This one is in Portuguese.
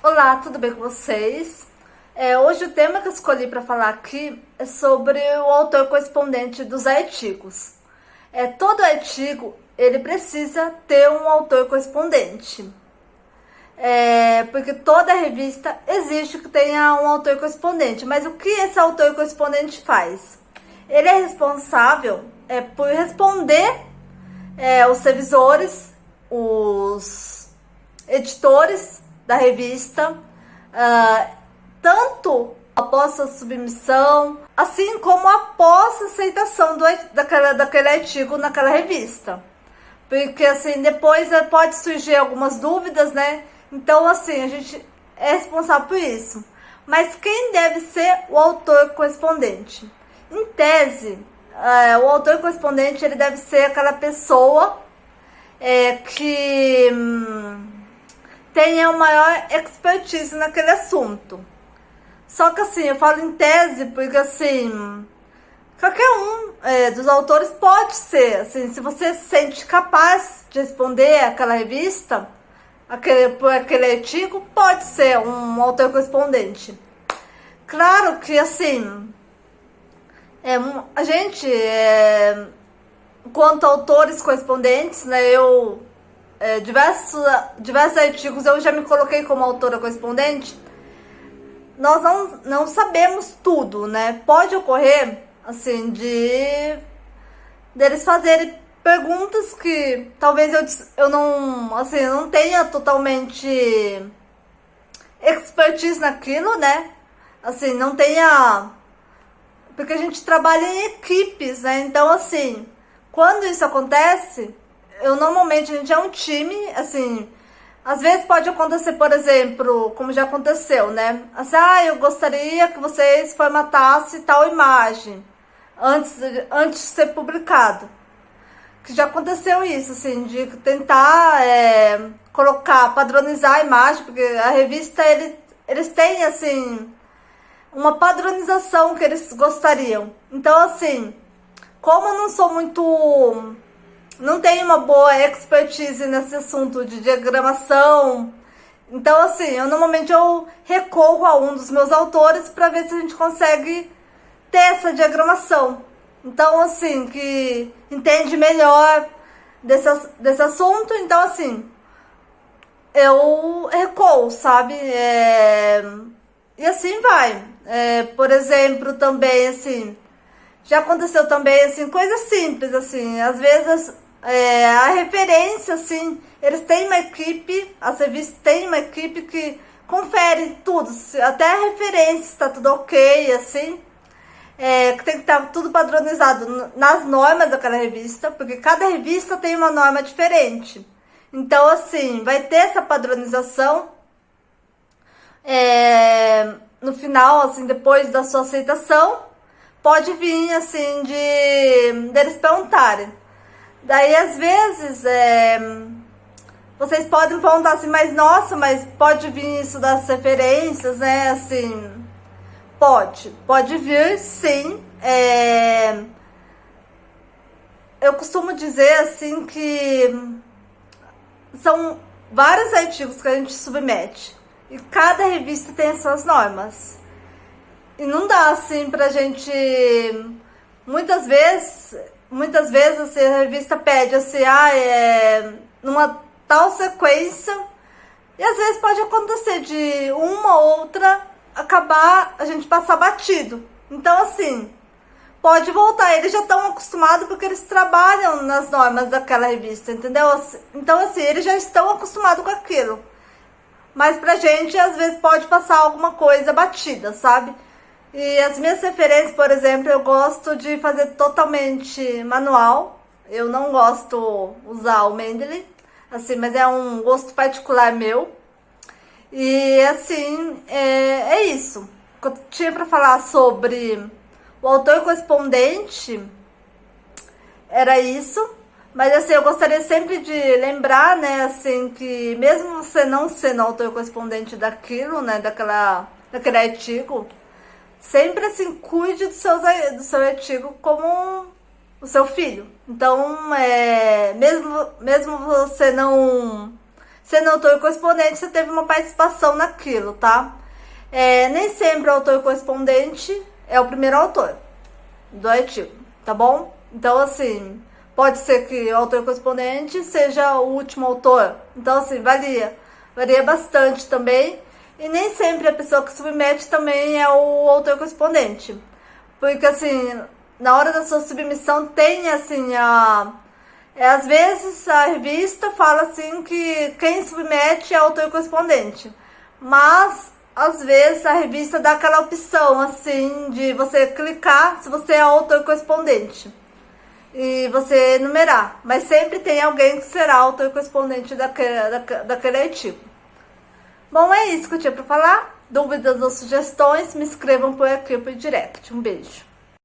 Olá, tudo bem com vocês? Hoje o tema que eu escolhi para falar aqui é sobre o autor correspondente dos artigos. Todo artigo ele precisa ter um autor correspondente, porque toda revista exige que tenha um autor correspondente. Mas o que esse autor correspondente faz? Ele é responsável por responder os revisores, os editores da revista, tanto após a submissão, assim como após a aceitação daquele artigo naquela revista. Porque assim, depois pode surgir algumas dúvidas, né? Então assim, a gente é responsável por isso. Mas quem deve ser o autor correspondente? Em tese, o autor correspondente ele deve ser aquela pessoa que tenha uma maior expertise naquele assunto. Só que assim, eu falo em tese porque assim, qualquer um dos autores pode ser, assim, se você se sente capaz de responder aquela revista, por aquele artigo, pode ser um autor correspondente. Claro que assim, a gente, quanto autores correspondentes, né, diversos artigos eu já me coloquei como autora correspondente. Nós não sabemos tudo, né? Pode ocorrer, assim, deles fazerem perguntas que talvez eu não tenha totalmente expertise naquilo, né? Assim, não tenha... Porque a gente trabalha em equipes, né? Então, assim, quando isso acontece... Normalmente, a gente é um time, assim, às vezes pode acontecer, por exemplo, como já aconteceu, né? Assim, eu gostaria que vocês formatassem tal imagem antes de ser publicado. Que já aconteceu isso, assim, de tentar padronizar a imagem, porque a revista, eles têm, assim, uma padronização que eles gostariam. Então, assim, como eu não sou muito... Não tenho uma boa expertise nesse assunto de diagramação. Então, assim, normalmente eu recorro a um dos meus autores para ver se a gente consegue ter essa diagramação. Então, assim, que entende melhor desse assunto. Então, assim, eu recorro, sabe? E assim vai. Por exemplo, também, assim, já aconteceu também, assim, coisas simples, assim, às vezes... a referência, assim, eles têm uma equipe, as revistas têm uma equipe que confere tudo, até a referência está tudo ok, assim, que tem que estar tudo padronizado nas normas daquela revista, porque cada revista tem uma norma diferente. Então, assim, vai ter essa padronização no final, assim, depois da sua aceitação, pode vir, assim, deles perguntarem. Daí, às vezes, vocês podem perguntar assim, mas nossa, mas pode vir isso das referências, né? Assim, pode vir, sim. Eu costumo dizer, assim, que são vários artigos que a gente submete. E cada revista tem as suas normas. E não dá, assim, pra gente... Muitas vezes assim, a revista pede assim, numa tal sequência, e às vezes pode acontecer de uma ou outra a gente passar batido. Então, assim, pode voltar. Eles já estão acostumados porque eles trabalham nas normas daquela revista, entendeu? Então, assim, eles já estão acostumados com aquilo. Mas pra gente, às vezes, pode passar alguma coisa batida, sabe? E as minhas referências, por exemplo, eu gosto de fazer totalmente manual. Eu não gosto de usar o Mendeley, assim, mas é um gosto particular meu. E assim, é isso. O que eu tinha para falar sobre o autor correspondente era isso. Mas assim, eu gostaria sempre de lembrar, né, assim, que mesmo você não sendo autor correspondente daquilo, né, daquele artigo, sempre assim, cuide do seu artigo como o seu filho. Então, mesmo você não sendo autor correspondente, você teve uma participação naquilo, tá? Nem sempre o autor correspondente é o primeiro autor do artigo, tá bom? Então, assim, pode ser que o autor correspondente seja o último autor. Então, assim, varia bastante também. E nem sempre a pessoa que submete também é o autor correspondente. Porque, assim, na hora da sua submissão tem, assim, às vezes a revista fala, assim, que quem submete é o autor correspondente. Mas, às vezes, a revista dá aquela opção, assim, de você clicar se você é autor correspondente. E você numerar. Mas sempre tem alguém que será autor correspondente daquele artigo. Bom, é isso que eu tinha para falar. Dúvidas ou sugestões, me escrevam por aqui por direct. Um beijo.